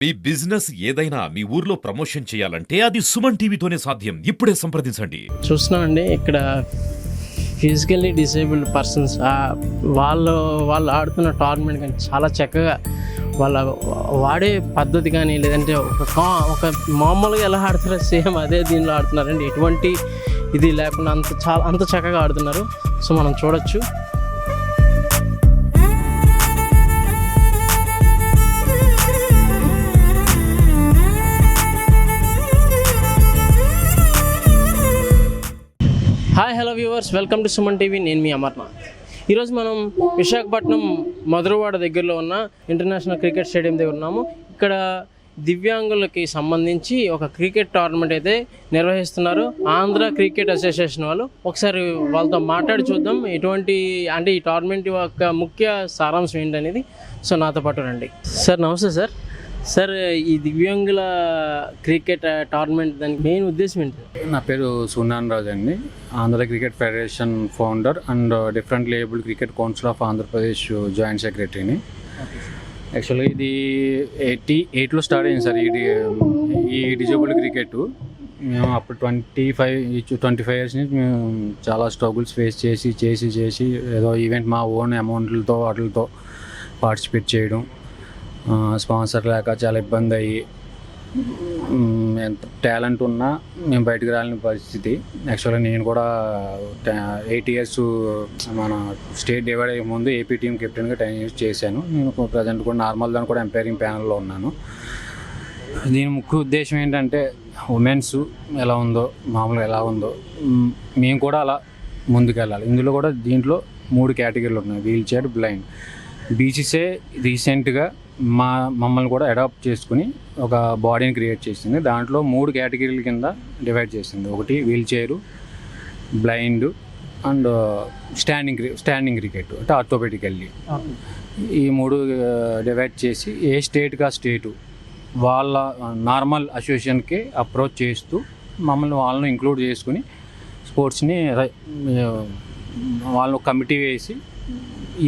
మీ business ఏదైనా మీ ఊర్లో promotion చేయాలంటే అది సుమన్ టీవీతోనే సాధ్యం. ఇప్పుడే సంప్రదించండి. చూస్తున్నామండి ఇక్కడ ఫిజికల్లీ డిసేబుల్డ్ పర్సన్స్ వాళ్ళు వాళ్ళు ఆడుతున్న టోర్నమెంట్ కానీ చాలా చక్కగా వాళ్ళ వాడే పద్ధతి కానీ లేదంటే ఒక మామూలుగా ఎలా ఆడుతారో సేమ్ అదే దీనిలో ఆడుతున్నారండి. ఎటువంటి ఇది లేకుండా అంత చక్కగా ఆడుతున్నారు. సో మనం చూడొచ్చు. Hi hello viewers, welcome to Suman TV. నేను మీ అమర్నాథ్. ఈరోజు మనం విశాఖపట్నం మధురవాడ దగ్గరలో ఉన్న ఇంటర్నేషనల్ క్రికెట్ స్టేడియం దగ్గర ఉన్నాము. ఇక్కడ దివ్యాంగులకి సంబంధించి ఒక క్రికెట్ టోర్నమెంట్ అయితే నిర్వహిస్తున్నారు ఆంధ్ర క్రికెట్ అసోసియేషన్ వాళ్ళు. ఒకసారి వాళ్ళతో మాట్లాడి చూద్దాం ఎటువంటి అంటే ఈ టోర్నమెంట్ యొక్క ముఖ్య సారాంశం ఏంటనేది. సో నాతో పాటు రండి. సార్ నమస్తే సార్. సార్ ఈ దివ్యాంగుల క్రికెట్ టోర్నమెంట్ దానికి మెయిన్ ఉద్దేశం ఏంటి? నా పేరు సున్నాన్ రాజు అండి. Andhra cricket federation founder and differently abled cricket council of Andhra Pradesh joint సెక్రటరీని. యాక్చువల్గా ఇది 88లో స్టార్ట్ అయింది సార్. ఈ డిజేబుల్డ్ క్రికెట్ మేము అప్పుడు 25 ఇయర్స్ నుంచి మేము చాలా స్ట్రగుల్స్ ఫేస్ చేసి ఏదో ఈవెంట్ మా ఓన్ అమౌంట్లతో వాటితో పార్టిసిపేట్ చేయడం, స్పాన్సర్ లేక చాలా ఇబ్బంది అయ్యి ఎంత టాలెంట్ ఉన్నా మేము బయటకు రాలేని పరిస్థితి. యాక్చువల్గా నేను కూడా 8 ఇయర్స్ మన స్టేట్ డివైడ్ అయ్యే ముందు ఏపీ టీం కెప్టెన్గా 10 ఇయర్స్ చేశాను. నేను ప్రజెంట్ కూడా నార్మల్ దాన్ని కూడా ఎంపైరింగ్ ప్యానల్లో ఉన్నాను. దీని ముఖ్య ఉద్దేశం ఏంటంటే ఉమెన్స్ ఎలా ఉందో మామూలుగా ఎలా ఉందో మేము కూడా అలా ముందుకెళ్ళాలి. ఇందులో కూడా దీంట్లో 3 కేటగిరీలు ఉన్నాయి: వీల్ చైర్, బ్లైండ్. బీసీసీ రీసెంట్గా మమ్మల్ని కూడా అడాప్ట్ చేసుకుని ఒక బాడీని క్రియేట్ చేసింది. దాంట్లో 3 కేటగిరీల కింద డివైడ్ చేసింది. ఒకటి wheel chair, blind and standing cricket అంటే ఆర్థోపెడికల్లీ. ఈ 3 డివైడ్ చేసి ఏ స్టేట్గా స్టేటు వాళ్ళ నార్మల్ అసోసియేషన్కి అప్రోచ్ చేస్తూ వాళ్ళని ఇంక్లూడ్ చేసుకుని స్పోర్ట్స్ని వాళ్ళని కమిటీ వేసి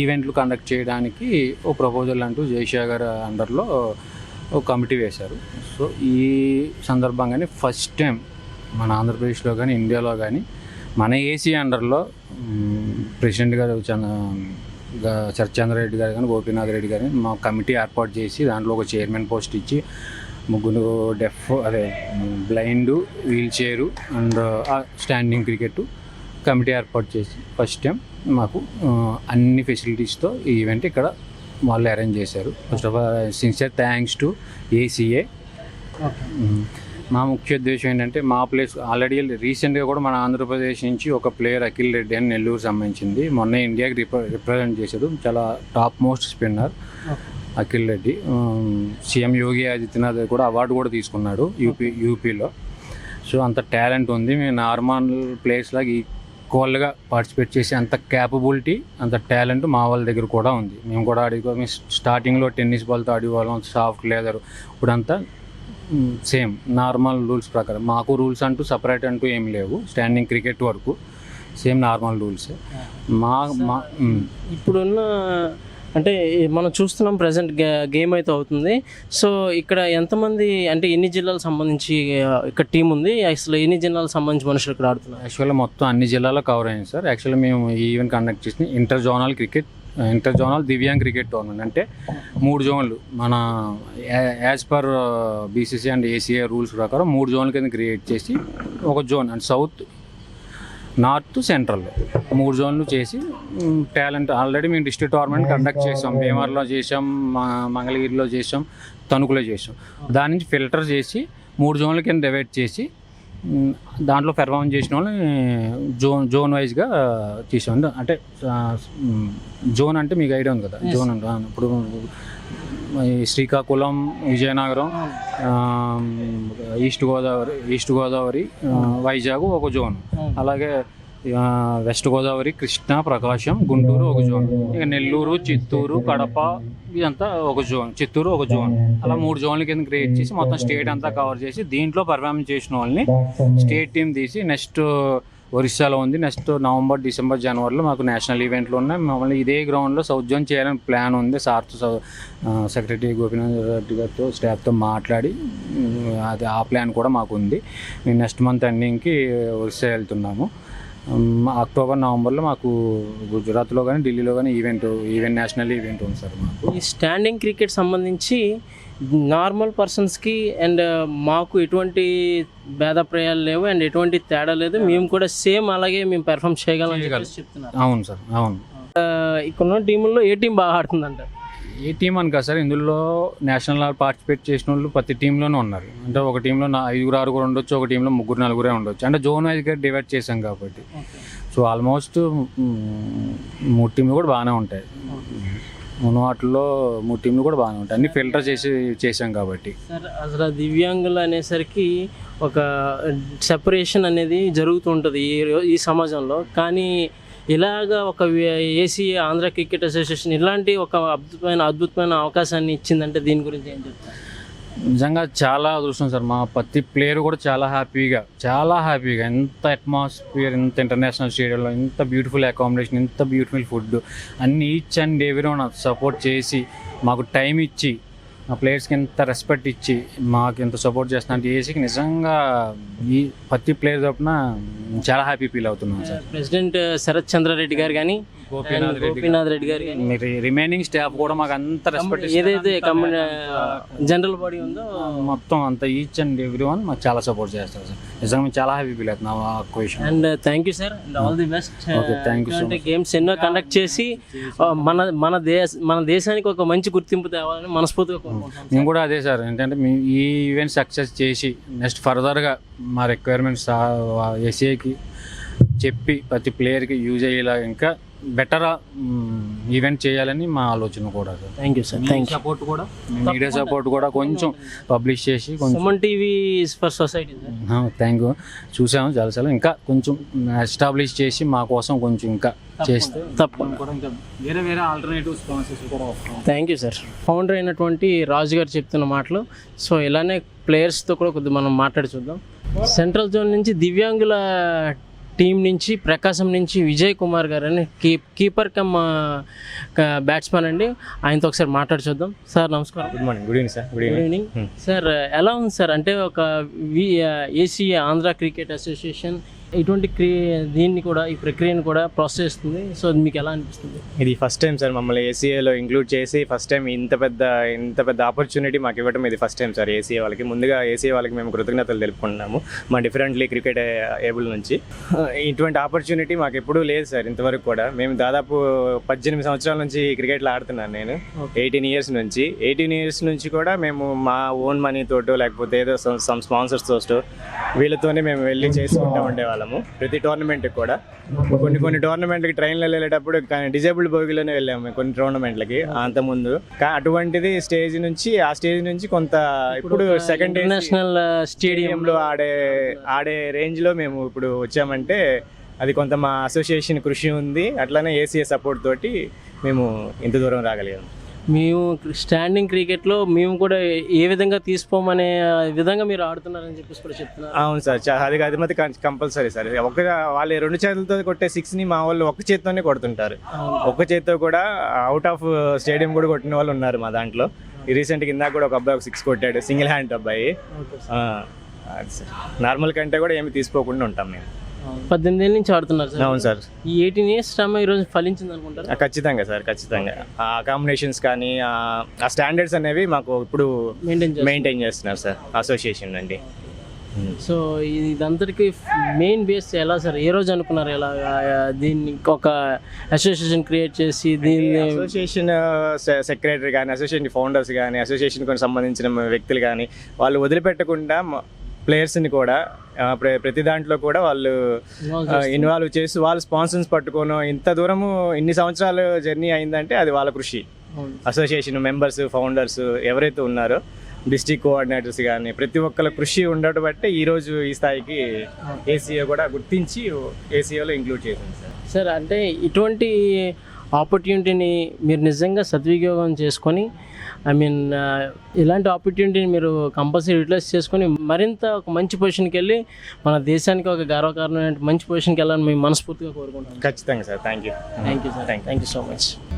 ఈవెంట్లు కండక్ట్ చేయడానికి ఒక ప్రపోజల్ అంటూ జైషా గారి అండర్లో ఒక కమిటీ వేశారు. సో ఈ సందర్భంగానే ఫస్ట్ టైం మన ఆంధ్రప్రదేశ్లో కానీ ఇండియాలో కానీ మన ఏసీ అండర్లో ప్రెసిడెంట్ గారు చంద్రారెడ్డి గారు కానీ గోపీనాథ్ రెడ్డి గారిని మా కమిటీ ఏర్పాటు చేసి దాంట్లో ఒక చైర్మన్ పోస్ట్ ఇచ్చి 3 blind, wheel chair and standing cricket committee ఏర్పాటు చేసి ఫస్ట్ టైం మాకు అన్ని ఫెసిలిటీస్తో ఈ ఈవెంట్ ఇక్కడ వాళ్ళు అరేంజ్ చేశారు. First of all sincere thanks to ACA. మా ముఖ్య ఉద్దేశం ఏంటంటే మా ప్లేస్ ఆల్రెడీ రీసెంట్గా కూడా మన ఆంధ్రప్రదేశ్ నుంచి ఒక ప్లేయర్ అఖిల్ రెడ్డి అని నెల్లూరు సంబంధించింది మొన్న ఇండియాకి రిప్రజెంట్ చేశాడు. చాలా top most spinner Akhil Reddy. CM Yogi Adityanath కూడా అవార్డు కూడా తీసుకున్నాడు యూపీలో. సో అంత టాలెంట్ ఉంది. మేము నార్మల్ ప్లేస్ లాగా ఈక్వల్గా పార్టిసిపేట్ చేసి అంత క్యాపబిలిటీ అంత టాలెంట్ మా వాళ్ళ దగ్గర కూడా ఉంది. మేము కూడా మేము స్టార్టింగ్లో టెన్నిస్ బాల్తో ఆడేవాళ్ళం, సాఫ్ట్ లెదర్. ఇప్పుడంతా సేమ్ నార్మల్ రూల్స్ ప్రకారం. మాకు రూల్స్ అంటూ సపరేట్ అంటూ ఏం లేవు. స్టాండింగ్ క్రికెట్ వరకు సేమ్ నార్మల్ రూల్సే. ఇప్పుడున్న అంటే మనం చూస్తున్నాం ప్రజెంట్ గేమ్ అయితే అవుతుంది. సో ఇక్కడ ఎంతమంది అంటే ఎన్ని జిల్లాలకు సంబంధించి ఇక్కడ టీం ఉంది? అసలు ఎన్ని జిల్లాలకు సంబంధించి మనుషులు ఇక్కడ ఆడుతున్నారు? యాక్చువల్గా మొత్తం అన్ని జిల్లాలో కవర్ అయింది సార్. యాక్చువల్గా మేము ఈ ఈవెంట్ కండక్ట్ చేసిన inter zonal divyang cricket tournament. అంటే 3 జోన్లు మన as per BCC and ACA rules ప్రకారం 3 జోన్ల కింద క్రియేట్ చేసి ఒక zone and south, north, central 3 జోన్లు చేసి టాలెంట్ ఆల్రెడీ మేము డిస్ట్రిక్ట్ టోర్నమెంట్ కండక్ట్ చేసాం. భీమవరంలో చేసాం, మంగళగిరిలో చేసాం, తణుకులో చేసాం. దాని నుంచి ఫిల్టర్ చేసి 3 జోన్ల కింద డివైడ్ చేసి దాంట్లో పెర్ఫార్మ్ చేసిన వాళ్ళని జోన్ వైజ్గా తీసాం. అంటే జోన్ అంటే మీకు ఐడియా ఉంది కదా, జోన్ అంటే ఇప్పుడు శ్రీకాకుళం, విజయనగరం, ఈస్ట్ గోదావరి, వైజాగ్ ఒక జోన్. అలాగే వెస్ట్ గోదావరి, కృష్ణా, ప్రకాశం, గుంటూరు ఒక జోన్. ఇక నెల్లూరు, చిత్తూరు, కడప ఇదంతా ఒక జోన్, చిత్తూరు ఒక జోన్. అలా 3 జోన్ల కింద క్రియేట్ చేసి మొత్తం స్టేట్ అంతా కవర్ చేసి దీంట్లో పర్ఫార్మెన్స్ చేసిన వాళ్ళని స్టేట్ టీం తీసి నెక్స్ట్ ఒరిస్సాలో ఉంది. నెక్స్ట్ నవంబర్, డిసెంబర్, జనవరిలో మాకు నేషనల్ ఈవెంట్లు ఉన్నాయి. మమ్మల్ని ఇదే గ్రౌండ్లో సౌత్ జోన్ చేయాలని ప్లాన్ ఉంది. సార్తో సెక్రటరీ గోపీనాథ్ రెడ్డి గారితో స్టాఫ్తో మాట్లాడి అది ఆ ప్లాన్ కూడా మాకు ఉంది. మేము నెక్స్ట్ మంత్ ఎండింగ్కి ఒరిస్సా వెళ్తున్నాము. అక్టోబర్, నవంబర్లో మాకు గుజరాత్లో కానీ ఢిల్లీలో కానీ ఈవెంట్ నేషనల్ ఈవెంట్ ఉంది సార్ మాకు. ఈ స్టాండింగ్ క్రికెట్ సంబంధించి నార్మల్ పర్సన్స్కి అండ్ మాకు ఎటువంటి భేదప్రాయాలు లేవు అండ్ ఎటువంటి తేడా లేదు. మేము కూడా సేమ్ అలాగే మేము పెర్ఫామ్ చేయగలం చెప్తున్నారు. అవును సార్, అవును. ఇక్కడ ఉన్న టీముల్లో ఏ టీం బాగా ఆడుతుందంట? ఏ టీం అని కాదు సార్, ఇందులో నేషనల్ పార్టిసిపేట్ చేసిన వాళ్ళు ప్రతి టీంలోనే ఉన్నారు. అంటే ఒక టీంలో 5, 6 ఉండొచ్చు, ఒక టీంలో 3, 4 ఉండొచ్చు. అంటే జోన్ వైజ్గా డివైడ్ చేసాం కాబట్టి. సో ఆల్మోస్ట్ 3 టీంలు కూడా బాగానే ఉంటాయి. వాటిలో 3 టీంలు కూడా బాగానే ఉంటాయి. అన్ని ఫిల్టర్ చేసాం కాబట్టి. సార్ అసలు దివ్యాంగులు అనేసరికి ఒక సెపరేషన్ అనేది జరుగుతుంటుంది ఈ సమాజంలో. కానీ ఇలాగా ఒక ఏసీఏ ఆంధ్ర క్రికెట్ అసోసియేషన్ ఇలాంటి ఒక అద్భుతమైన అవకాశాన్ని ఇచ్చిందంటే దీని గురించి ఏం చెప్తారు? నిజంగా చాలా అదృష్టం సార్. మా ప్రతి ప్లేయర్ కూడా చాలా హ్యాపీగా ఎంత అట్మాస్ఫియర్, ఇంత ఇంటర్నేషనల్ స్టేడియంలో ఇంత బ్యూటిఫుల్ అకామిడేషన్, ఇంత బ్యూటిఫుల్ ఫుడ్ అన్ని each and every one support చేసి మాకు టైం ఇచ్చి మా ప్లేయర్స్కి ఎంత రెస్పెక్ట్ ఇచ్చి మాకు ఎంత సపోర్ట్ చేస్తున్నా అంటే ఏసీకి నిజంగా ఈ ప్రతి ప్లేయర్ తరపున చాలా హ్యాపీ ఫీల్ అవుతున్నాం సార్. ప్రెసిడెంట్ శరత్ చంద్రారెడ్డి గారు కానీ, గోపీనాథ్ రెడ్డి గారు కానీ, రిమైనింగ్ స్టాఫ్ కూడా మాకు అంత రెస్పెక్ట్, ఏదైతే జనరల్ బాడీ ఉందో మొత్తం అంత ఈచ్ అండ్ ఎవ్రీ వన్ మాకు చాలా సపోర్ట్ చేస్తారు సార్. నిజంగా మేము చాలా హ్యాపీ ఫీల్ అవుతున్నాం ఆ question. And thank you sir and all the best. Thank you so అంటే గేమ్స్ ఎన్నో కండక్ట్ చేసి మన దేశానికి ఒక మంచి గుర్తింపు తేవాలని మనస్ఫూర్తిగా కోరుకుంటున్నాం. మేము కూడా అదే సార్, ఏంటంటే మేము ఈ ఈవెంట్ సక్సెస్ చేసి నెక్స్ట్ ఫర్దర్గా మా రిక్వైర్మెంట్స్ ఏసీఐకి చెప్పి ప్రతి ప్లేయర్కి యూజ్ అయ్యేలా ఇంకా బెటర్ ఈవెంట్ చేయాలని మా ఆలోచన కూడా sir. Thank you sir. Thank you. Support కూడా, మీడియా సపోర్ట్ కూడా కొంచెం పబ్లిష్ చేసి కొంచెం Suman TV for society. Thank you. చూసాము చాలా ఇంకా కొంచెం ఎస్టాబ్లిష్ చేసి మా కోసం కొంచెం ఇంకా చేస్తే తప్పకుండా వేరే ఆల్టర్నేటివ్ స్పాన్సర్స్ కూడా వస్తాం. Thank you sir. ఫౌండర్ అయినటువంటి రాజు గారు చెప్తున్న మాటలు. సో ఇలానే ప్లేయర్స్తో కూడా కొద్దిగా మనం మాట్లాడి చూద్దాం. సెంట్రల్ జోన్ నుంచి దివ్యాంగుల టీం నుంచి ప్రకాశం నుంచి విజయ్ కుమార్ గారు అని కీపర్ కమ్ బ్యాట్స్మెన్ అండి. ఆయనతో ఒకసారి మాట్లాడి చూద్దాం. సార్ నమస్కారం. Good morning. Good evening sir. Good evening sir. ఎలా ఉంది సార్? అంటే ఒక ఏసీఏ ఆంధ్ర క్రికెట్ అసోసియేషన్ ఇటువంటి దీన్ని కూడా, ఈ ప్రక్రియను కూడా ప్రోత్సహిస్తుంది. సో అది మీకు ఎలా అనిపిస్తుంది? ఇది ఫస్ట్ టైం సార్ మమ్మల్ని ఏసీఏలో ఇంక్లూడ్ చేసి ఫస్ట్ టైం ఇంత పెద్ద ఆపర్చునిటీ మాకు ఇవ్వడం ఇది ఫస్ట్ టైం సార్. ఏసీఏ వాళ్ళకి ముందుగా ఏసీఏ వాళ్ళకి మేము కృతజ్ఞతలు తెలుపుకుంటున్నాము. మా డిఫరెంట్లీ క్రికెట్ ఏబుల్ నుంచి ఇటువంటి ఆపర్చునిటీ మాకు ఎప్పుడూ లేదు సార్ ఇంతవరకు కూడా. మేము దాదాపు 18 సంవత్సరాల నుంచి క్రికెట్లో ఆడుతున్నాను నేను. 18 ఇయర్స్ నుంచి కూడా మేము మా ఓన్ మనీ తోటో లేకపోతే ఏదో సమ్ స్పాన్సర్స్ తోటో వీళ్ళతోనే మేము వెళ్ళి చేసుకుంటూ ఉండేవాళ్ళము. ప్రతి టోర్నమెంట్కి కూడా కొన్ని టోర్నమెంట్లకి ట్రైన్లో వెళ్ళేటప్పుడు డిజేబుల్డ్ బోగిలోనే వెళ్ళాము కొన్ని టోర్నమెంట్లకి అంతకుముందు. అటువంటిది ఆ స్టేజ్ నుంచి కొంత ఇప్పుడు సెకండ్ ఇంటర్నేషనల్ స్టేడియంలో ఆడే రేంజ్లో మేము ఇప్పుడు వచ్చామంటే అది కొంత మా అసోసియేషన్ కృషి ఉంది. అట్లానే ఏసీఏ సపోర్ట్ తోటి మేము ఇంత దూరం రాగలిగాము. మేము స్టాండింగ్ క్రికెట్లో మేము కూడా ఏ విధంగా తీసుకోమనే విధంగా మీరు ఆడుతున్నారని చెప్పేసి కూడా చెప్తున్నారు. అవును సార్, అది మాది కంపల్సరీ సార్. వాళ్ళు 2 చేతులతో కొట్టే 6ని మా వాళ్ళు ఒక్క చేతితోనే కొడుతుంటారు. ఒక్క చేతితో కూడా అవుట్ ఆఫ్ స్టేడియం కూడా కొట్టిన వాళ్ళు ఉన్నారు మా దాంట్లో. రీసెంట్గా ఇందాక కూడా ఒక అబ్బాయి 6 కొట్టాడు, సింగిల్ హ్యాండ్ అబ్బాయి. నార్మల్ కంటే కూడా ఏమి తీసుకోకుండా ఉంటాం మేము. 18 ఏళ్ళ నుంచి ఆడుతున్నారు సార్. అవును సార్. ఈ 18 ఇయర్స్ శ్రమ ఈరోజు ఫలించింది అనుకుంటారు? ఖచ్చితంగా సార్, ఖచ్చితంగా. ఆ కాంబినేషన్స్ కానీ ఆ స్టాండర్డ్స్ అనేవి మాకు ఇప్పుడు మెయింటైన్ చేస్తున్నారు సార్ అసోసియేషన్ అండి. సో ఇదంతటికి మెయిన్ బేస్ ఎలా సార్? ఏ రోజు అనుకున్నారు ఎలా దీన్ని ఒక అసోసియేషన్ క్రియేట్ చేసి దీన్ని? అసోసియేషన్ సెక్రటరీ కానీ, అసోసియేషన్ ఫౌండర్స్ కానీ, అసోసియేషన్కి సంబంధించిన వ్యక్తులు కానీ వాళ్ళు వదిలిపెట్టకుండా ప్లేయర్స్ని కూడా ప్రతి దాంట్లో కూడా వాళ్ళు ఇన్వాల్వ్ చేసి వాళ్ళు స్పాన్సర్స్ పట్టుకోను ఇంత దూరము ఇన్ని సంవత్సరాలు జర్నీ అయిందంటే అది వాళ్ళ కృషి. అసోసియేషన్ మెంబర్స్, ఫౌండర్స్ ఎవరైతే ఉన్నారో, డిస్ట్రిక్ట్ కోఆర్డినేటర్స్ కానీ ప్రతి ఒక్కళ్ళ కృషి ఉండటం బట్టే ఈరోజు ఈ స్థాయికి ఏసీఏ కూడా గుర్తించి ఏసీఏలో ఇంక్లూడ్ చేసింది సార్. సార్ అంటే ఇటువంటి ఆపర్చునిటీని మీరు నిజంగా సద్వినియోగం చేసుకొని ఇలాంటి ఆపర్చునిటీని మీరు కంపల్సరీ యూటిలైజ్ చేసుకొని మరింత ఒక మంచి పొజిషన్కి వెళ్ళి మన దేశానికి ఒక గర్వకారణమైన మంచి పొజిషన్కి వెళ్ళాలని మేము మనస్ఫూర్తిగా కోరుకుంటున్నాం. ఖచ్చితంగా sir. Thank you sir. Thank you so much.